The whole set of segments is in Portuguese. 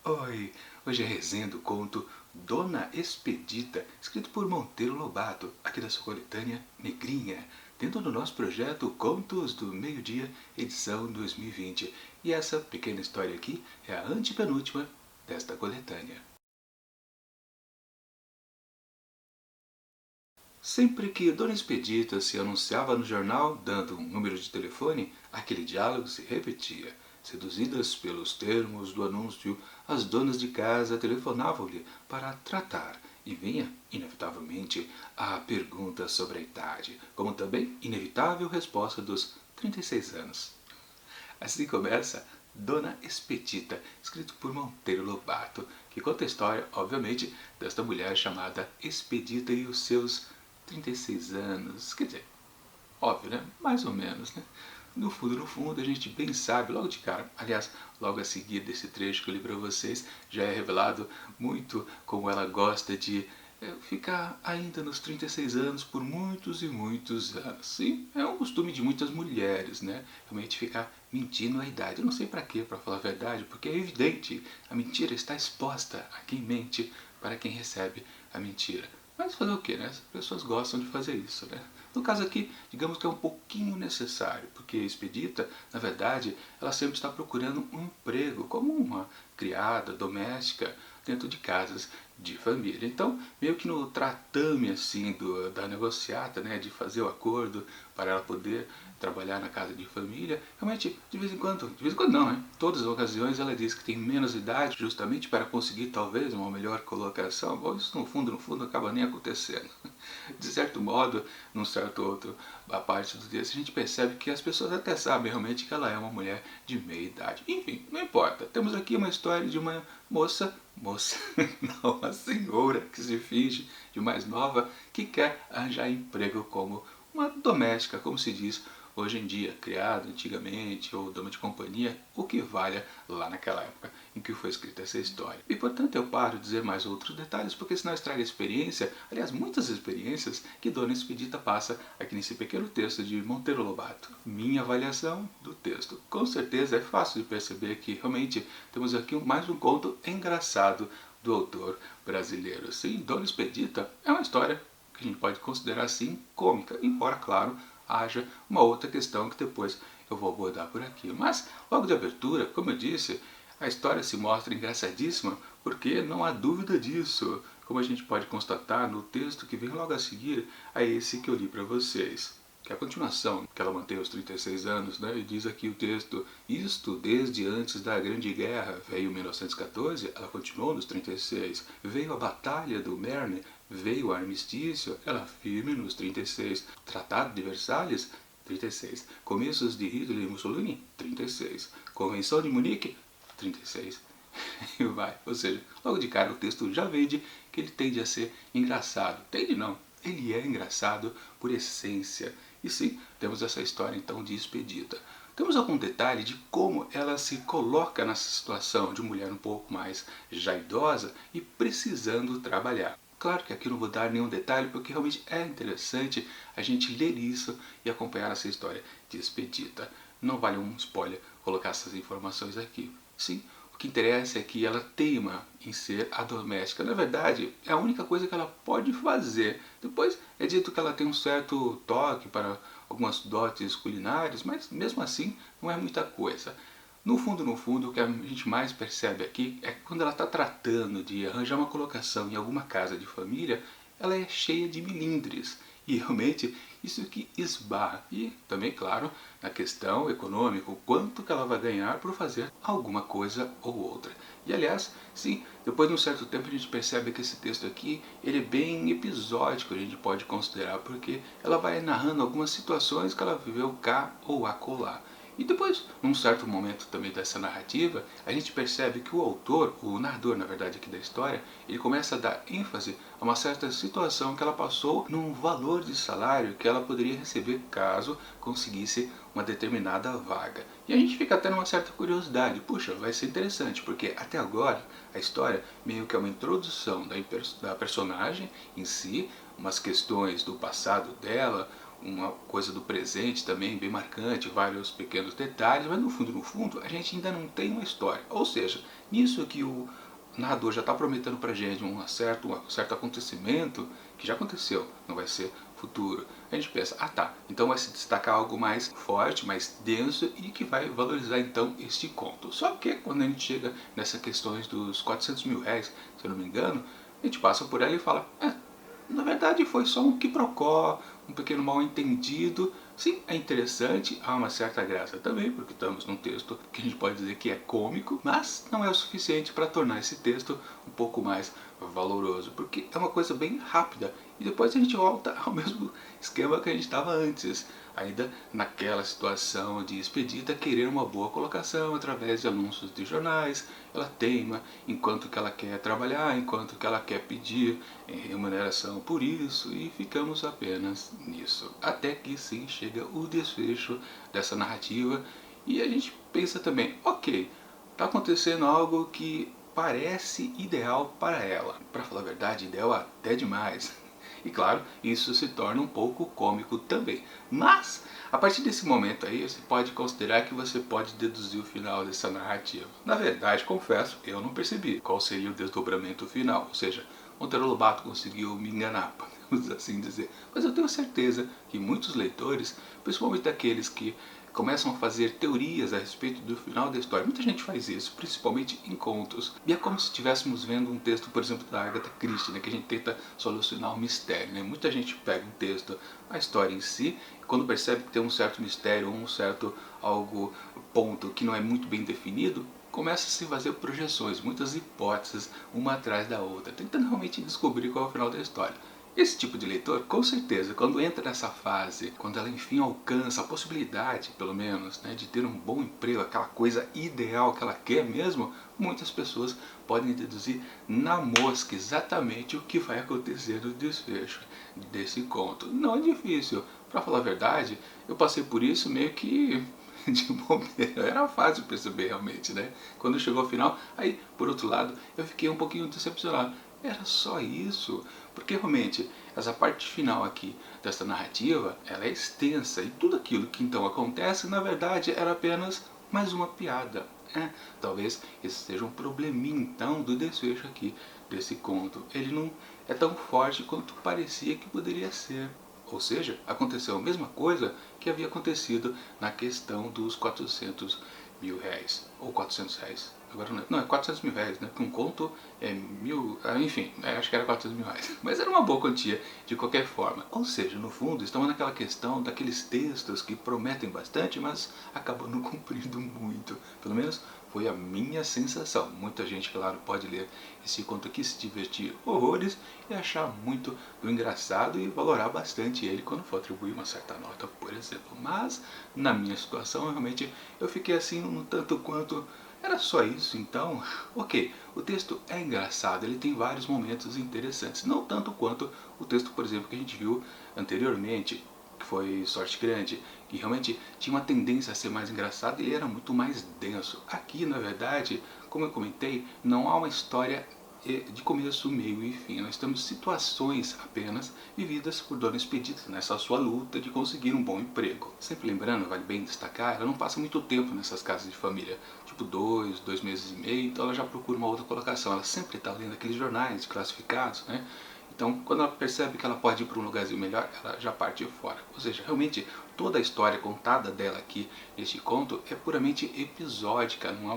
Oi, hoje é resenha do conto Dona Expedita, escrito por Monteiro Lobato, aqui da sua coletânea Negrinha, dentro do nosso projeto Contos do Meio-Dia, edição 2020. E essa pequena história aqui é a antepenúltima desta coletânea. Sempre que Dona Expedita se anunciava no jornal, dando um número de telefone, aquele diálogo se repetia. Seduzidas pelos termos do anúncio, as donas de casa telefonavam-lhe para tratar, e vinha, inevitavelmente, a pergunta sobre a idade, como também inevitável resposta dos 36 anos. Assim começa Dona Expedita, escrito por Monteiro Lobato, que conta a história, obviamente, desta mulher chamada Expedita e os seus 36 anos. Quer dizer, óbvio, né? Mais ou menos, né? No fundo, a gente bem sabe, logo de cara, aliás, logo a seguir desse trecho que eu li para vocês, já é revelado muito como ela gosta de ficar ainda nos 36 anos por muitos e muitos anos. Sim, é um costume de muitas mulheres, né? Realmente ficar mentindo a idade. Eu não sei para quê, para falar a verdade, porque é evidente, a mentira está exposta a quem mente para quem recebe a mentira. Mas fazer o que, né? As pessoas gostam de fazer isso, né? No caso aqui, digamos que é um pouquinho necessário, porque a Expedita, na verdade, ela sempre está procurando um emprego, como uma criada doméstica dentro de casas de família. Então, meio que no tratame assim da negociata, né, de fazer o acordo para ela poder trabalhar na casa de família, realmente de vez em quando não, né? Todas as ocasiões ela diz que tem menos idade justamente para conseguir talvez uma melhor colocação. Bom, isso no fundo acaba nem acontecendo. De certo modo, num certo outro a parte do texto, a gente percebe que as pessoas até sabem realmente que ela é uma mulher de meia idade. Enfim, não importa. Temos aqui uma história de uma moça, não, uma senhora que se finge de mais nova, que quer arranjar emprego como uma doméstica, como se diz hoje em dia, criada antigamente, ou dama de companhia, o que valha lá naquela época em que foi escrita essa história. E portanto eu paro de dizer mais outros detalhes, porque senão estraga a experiência, aliás muitas experiências que Dona Expedita passa aqui nesse pequeno texto de Monteiro Lobato. Minha avaliação do texto. Com certeza é fácil de perceber que realmente temos aqui mais um conto engraçado do autor brasileiro. Sim, Dona Expedita é uma história que a gente pode considerar assim cômica, embora, claro, haja uma outra questão que depois eu vou abordar por aqui. Mas, logo de abertura, como eu disse, a história se mostra engraçadíssima porque não há dúvida disso, como a gente pode constatar no texto que vem logo a seguir a esse que eu li para vocês. Que é a continuação, que ela mantém os 36 anos, né? E diz aqui o texto: isto desde antes da Grande Guerra, veio 1914, ela continuou nos 36, veio a Batalha do Marne, veio o armistício, ela firme nos 36, Tratado de Versalhes, 36, começos de Hitler e Mussolini, 36, Convenção de Munique, 36, e vai. Ou seja, logo de cara o texto já vende que ele tende a ser engraçado. Tende não, ele é engraçado por essência. E sim, temos essa história então de Expedita. Temos algum detalhe de como ela se coloca nessa situação de mulher um pouco mais já idosa e precisando trabalhar. Claro que aqui não vou dar nenhum detalhe porque realmente é interessante a gente ler isso e acompanhar essa história de Expedita. Não vale um spoiler colocar essas informações aqui. Sim, o que interessa é que ela teima em ser a doméstica. Na verdade, é a única coisa que ela pode fazer. Depois é dito que ela tem um certo toque para algumas dotes culinárias, mas mesmo assim não é muita coisa. No fundo, o que a gente mais percebe aqui é que quando ela está tratando de arranjar uma colocação em alguma casa de família, ela é cheia de milindres. E realmente isso que esbarra. E também, claro, na questão econômica, o quanto que ela vai ganhar por fazer alguma coisa ou outra. E aliás, sim, depois de um certo tempo a gente percebe que esse texto aqui, ele é bem episódico, a gente pode considerar, porque ela vai narrando algumas situações que ela viveu cá ou acolá. E depois, num certo momento também dessa narrativa, a gente percebe que o autor, o narrador na verdade aqui da história, ele começa a dar ênfase a uma certa situação que ela passou num valor de salário que ela poderia receber caso conseguisse uma determinada vaga. E a gente fica até numa certa curiosidade, puxa, vai ser interessante, porque até agora a história meio que é uma introdução da personagem em si, umas questões do passado dela, uma coisa do presente também bem marcante, vários pequenos detalhes, mas no fundo, a gente ainda não tem uma história. Ou seja, nisso que o narrador já está prometendo pra gente um certo acontecimento que já aconteceu, não vai ser futuro. A gente pensa, ah tá, então vai se destacar algo mais forte, mais denso e que vai valorizar então este conto. Só que quando a gente chega nessas questões dos 400 mil réis, se eu não me engano, a gente passa por ela e fala, na verdade foi só um quiprocó, um pequeno mal entendido. Sim, é interessante, há uma certa graça também, porque estamos num texto que a gente pode dizer que é cômico, mas não é o suficiente para tornar esse texto um pouco mais valoroso, porque é uma coisa bem rápida e depois a gente volta ao mesmo esquema que a gente estava antes, ainda naquela situação de expedita querer uma boa colocação através de anúncios de jornais. Ela teima enquanto que ela quer trabalhar, enquanto que ela quer pedir remuneração por isso, e ficamos apenas nisso, até que sim chega o desfecho dessa narrativa e a gente pensa também, ok, está acontecendo algo que parece ideal para ela. Para falar a verdade, ideal até demais. E claro, isso se torna um pouco cômico também. Mas, a partir desse momento aí, você pode considerar que você pode deduzir o final dessa narrativa. Na verdade, confesso, eu não percebi qual seria o desdobramento final. Ou seja, Monteiro Lobato conseguiu me enganar, podemos assim dizer. Mas eu tenho certeza que muitos leitores, principalmente daqueles que começam a fazer teorias a respeito do final da história. Muita gente faz isso, principalmente em contos. E é como se estivéssemos vendo um texto, por exemplo, da Agatha Christie, né, que a gente tenta solucionar um mistério. Né? Muita gente pega um texto, a história em si, e quando percebe que tem um certo mistério, um certo ponto que não é muito bem definido, começa a se fazer projeções, muitas hipóteses, uma atrás da outra, tentando realmente descobrir qual é o final da história. Esse tipo de leitor, com certeza, quando entra nessa fase, quando ela enfim alcança a possibilidade, pelo menos, né, de ter um bom emprego, aquela coisa ideal que ela quer mesmo, muitas pessoas podem deduzir na mosca exatamente o que vai acontecer no desfecho desse conto. Não é difícil, para falar a verdade, eu passei por isso meio que de bobeira, era fácil perceber realmente, né? Quando chegou ao final, aí, por outro lado, eu fiquei um pouquinho decepcionado. Era só isso, porque realmente essa parte final aqui dessa narrativa, ela é extensa e tudo aquilo que então acontece, na verdade, era apenas mais uma piada. Talvez esse seja um probleminha então do desfecho aqui desse conto. Ele não é tão forte quanto parecia que poderia ser. Ou seja, aconteceu a mesma coisa que havia acontecido na questão dos 400 mil réis, ou 400 réis. Agora não, é 400 mil réis, né? Porque um conto é mil, enfim, acho que era 400 mil reais. Mas era uma boa quantia de qualquer forma. Ou seja, no fundo, estamos naquela questão daqueles textos que prometem bastante, mas acabam não cumprindo muito. Pelo menos foi a minha sensação. Muita gente, claro, pode ler esse conto aqui, se divertir horrores e achar muito do engraçado e valorar bastante ele quando for atribuir uma certa nota, por exemplo. Mas, na minha situação, realmente, eu fiquei assim um tanto quanto... Era só isso, então, ok, o texto é engraçado, ele tem vários momentos interessantes, não tanto quanto o texto, por exemplo, que a gente viu anteriormente, que foi Sorte Grande, que realmente tinha uma tendência a ser mais engraçado e ele era muito mais denso. Aqui, na verdade, como eu comentei, não há uma história de começo, meio e fim. Nós temos situações apenas vividas por Dona Expedita nessa sua luta de conseguir um bom emprego. Sempre lembrando, vale bem destacar, ela não passa muito tempo nessas casas de família, tipo 2 meses e meio, então ela já procura uma outra colocação. Ela sempre está lendo aqueles jornais classificados, né? Então, quando ela percebe que ela pode ir para um lugarzinho melhor, ela já parte fora. Ou seja, realmente, toda a história contada dela aqui neste conto é puramente episódica, não é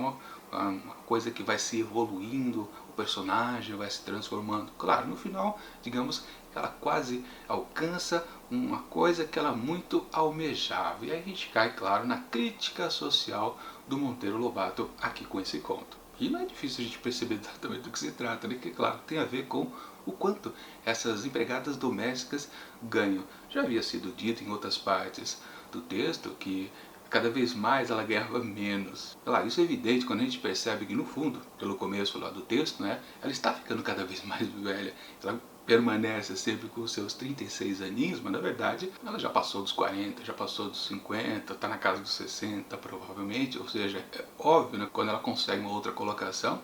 uma coisa que vai se evoluindo, o personagem vai se transformando. Claro, no final, digamos, ela quase alcança uma coisa que ela muito almejava. E aí a gente cai, claro, na crítica social do Monteiro Lobato aqui com esse conto. E não é difícil a gente perceber exatamente do que se trata, né? Que, claro, tem a ver com o quanto essas empregadas domésticas ganham. Já havia sido dito em outras partes do texto que cada vez mais ela ganhava menos. Claro, isso é evidente quando a gente percebe que no fundo, pelo começo lá do texto, né, ela está ficando cada vez mais velha. Ela permanece sempre com os seus 36 aninhos, mas na verdade ela já passou dos 40, já passou dos 50, está na casa dos 60 provavelmente, ou seja, é óbvio, né, quando ela consegue uma outra colocação,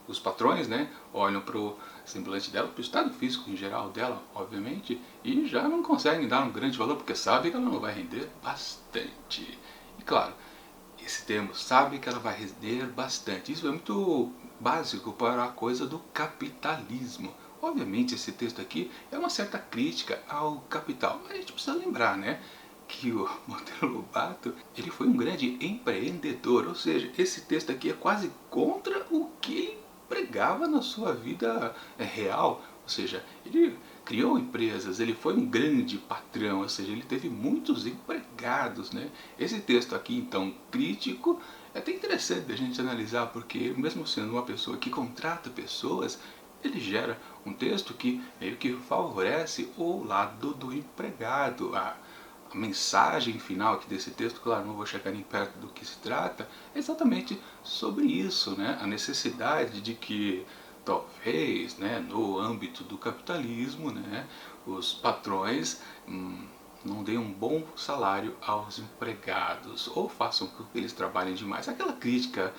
os patrões, né, olham para o semblante dela, para o estado físico em geral dela, obviamente, e já não conseguem dar um grande valor, porque sabem que ela não vai render bastante. E claro, esse termo sabe que ela vai render bastante. Isso é muito básico para a coisa do capitalismo. Obviamente esse texto aqui é uma certa crítica ao capital. Mas a gente precisa lembrar, né, que o Monteiro Lobato, ele foi um grande empreendedor. Ou seja, esse texto aqui é quase contra o que ele pregava na sua vida real. Ou seja, ele criou empresas, ele foi um grande patrão, ou seja, ele teve muitos empregados, né? Esse texto aqui, então, crítico, é até interessante a gente analisar, porque mesmo sendo uma pessoa que contrata pessoas, ele gera um texto que meio que favorece o lado do empregado. A mensagem final aqui desse texto, claro, não vou chegar nem perto do que se trata, é exatamente sobre isso, né? A necessidade de que talvez, né, no âmbito do capitalismo, né, os patrões não deem um bom salário aos empregados ou façam com que eles trabalhem demais. Aquela crítica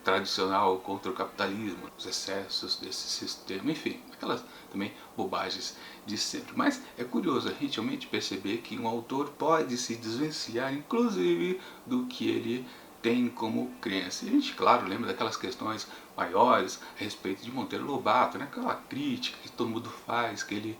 tradicional contra o capitalismo, os excessos desse sistema, enfim, aquelas também bobagens de sempre. Mas é curioso a gente realmente perceber que um autor pode se desvencilhar, inclusive, do que ele tem como crença. E a gente, claro, lembra daquelas questões maiores a respeito de Monteiro Lobato, né? Aquela crítica que todo mundo faz, que ele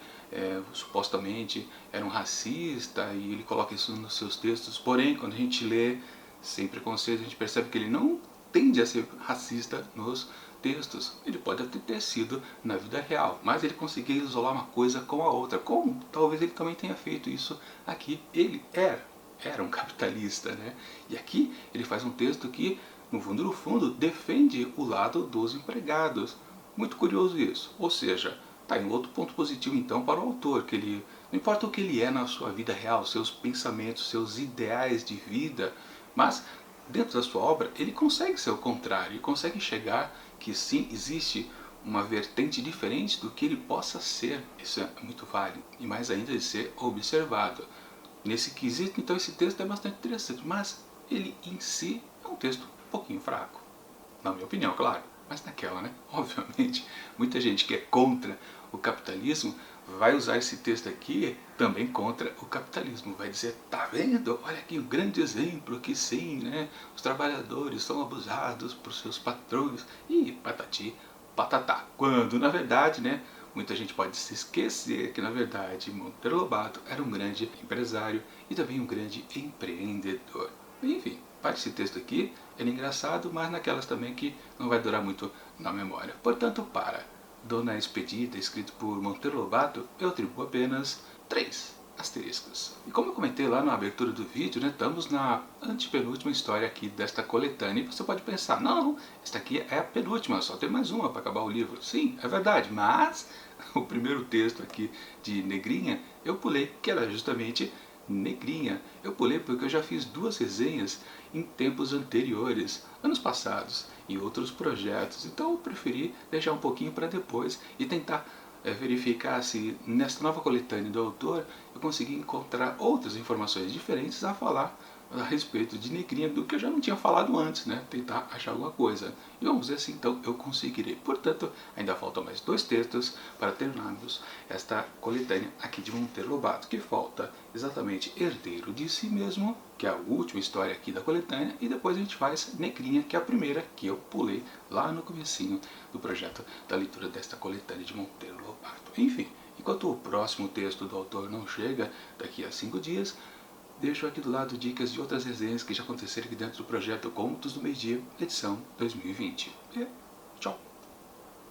supostamente era um racista e ele coloca isso nos seus textos. Porém, quando a gente lê sem preconceito, a gente percebe que ele não tende a ser racista nos textos. Ele pode até ter sido na vida real, mas ele conseguia isolar uma coisa com a outra, como talvez ele também tenha feito isso aqui. Ele era um capitalista, né? E aqui ele faz um texto que, no fundo, defende o lado dos empregados. Muito curioso isso. Ou seja, tá em outro ponto positivo então para o autor, que ele, não importa o que ele é na sua vida real, seus pensamentos, seus ideais de vida, mas dentro da sua obra ele consegue ser o contrário, ele consegue enxergar que sim, existe uma vertente diferente do que ele possa ser. Isso é muito válido e mais ainda de ser observado. Nesse quesito, então, esse texto é bastante interessante, mas ele em si é um texto um pouquinho fraco. Na minha opinião, claro. Mas naquela, né? Obviamente, muita gente que é contra o capitalismo vai usar esse texto aqui também contra o capitalismo. Vai dizer, tá vendo? Olha aqui um grande exemplo que sim, né? Os trabalhadores são abusados por seus patrões e patati patatá. Quando, na verdade, né? Muita gente pode se esquecer que, na verdade, Monteiro Lobato era um grande empresário e também um grande empreendedor. Enfim, parte desse texto aqui é engraçado, mas naquelas também que não vai durar muito na memória. Portanto, para Dona Expedita, escrito por Monteiro Lobato, eu atribuo apenas 3 asteriscos. E como eu comentei lá na abertura do vídeo, né, estamos na antepenúltima história aqui desta coletânea. E você pode pensar, não, esta aqui é a penúltima, só tem mais uma para acabar o livro. Sim, é verdade, mas o primeiro texto aqui de Negrinha, eu pulei, que era justamente Negrinha. Eu pulei porque eu já fiz 2 resenhas em tempos anteriores, anos passados, em outros projetos. Então eu preferi deixar um pouquinho para depois e tentar verificar se nesta nova coletânea do autor eu consegui encontrar outras informações diferentes a falar a respeito de Negrinha do que eu já não tinha falado antes, né? Tentar achar alguma coisa. E vamos ver se então eu conseguirei. Portanto, ainda faltam mais 2 textos para terminarmos esta coletânea aqui de Monteiro Lobato, que falta exatamente Herdeiro de Si Mesmo, que é a última história aqui da coletânea, e depois a gente faz Negrinha, que é a primeira que eu pulei lá no comecinho do projeto da leitura desta coletânea de Monteiro Lobato. Enfim, enquanto o próximo texto do autor não chega daqui a 5 dias, deixo aqui do lado dicas de outras resenhas que já aconteceram aqui dentro do projeto Contos do Meio Dia, edição 2020.